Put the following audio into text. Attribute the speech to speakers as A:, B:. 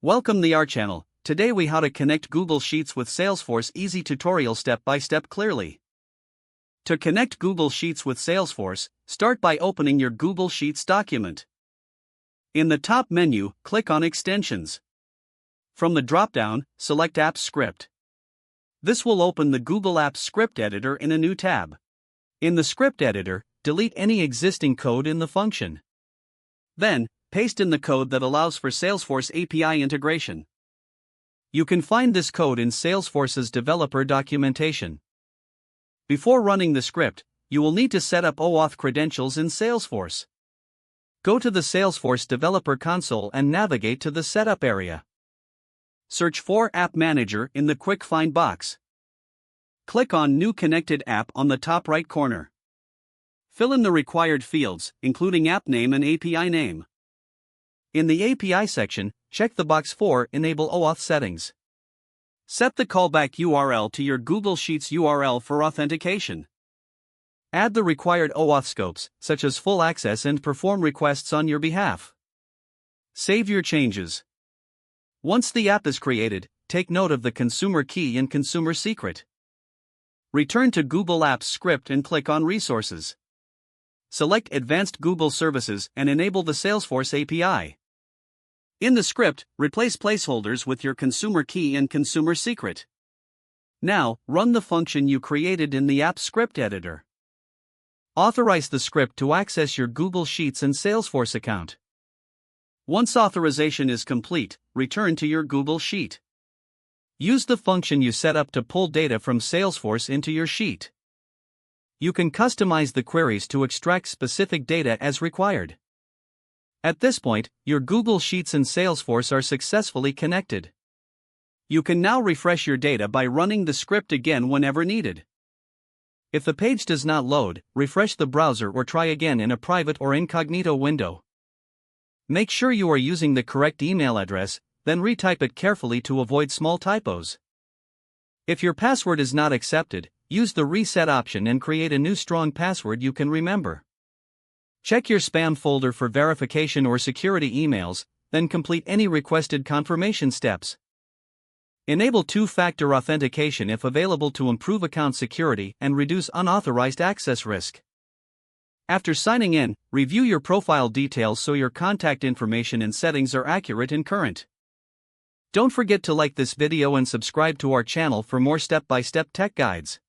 A: Welcome to our channel. Today we how to connect Google Sheets with Salesforce easy tutorial step by step clearly. To connect Google Sheets with Salesforce, start by opening your Google Sheets document. In the top menu, click on Extensions. From the drop-down, select Apps Script. This will open the Google Apps Script Editor in a new tab. In the script editor, delete any existing code in the function. Then, paste in the code that allows for Salesforce API integration. You can find this code in Salesforce's developer documentation. Before running the script, you will need to set up OAuth credentials in Salesforce. Go to the Salesforce Developer Console and navigate to the Setup area. Search for App Manager in the Quick Find box. Click on New Connected App on the top right corner. Fill in the required fields, including app name and API name. In the API section, check the box for Enable OAuth settings. Set the callback URL to your Google Sheets URL for authentication. Add the required OAuth scopes, such as full access, and perform requests on your behalf. Save your changes. Once the app is created, take note of the consumer key and consumer secret. Return to Google Apps Script and click on Resources. Select Advanced Google Services and enable the Salesforce API. In the script, replace placeholders with your consumer key and consumer secret. Now, run the function you created in the App Script Editor. Authorize the script to access your Google Sheets and Salesforce account. Once authorization is complete, return to your Google Sheet. Use the function you set up to pull data from Salesforce into your sheet. You can customize the queries to extract specific data as required. At this point, your Google Sheets and Salesforce are successfully connected. You can now refresh your data by running the script again whenever needed. If the page does not load, refresh the browser or try again in a private or incognito window. Make sure you are using the correct email address, then retype it carefully to avoid small typos. If your password is not accepted, use the reset option and create a new strong password you can remember. Check your spam folder for verification or security emails, then complete any requested confirmation steps. Enable two-factor authentication if available to improve account security and reduce unauthorized access risk. After signing in, review your profile details so your contact information and settings are accurate and current. Don't forget to like this video and subscribe to our channel for more step-by-step tech guides.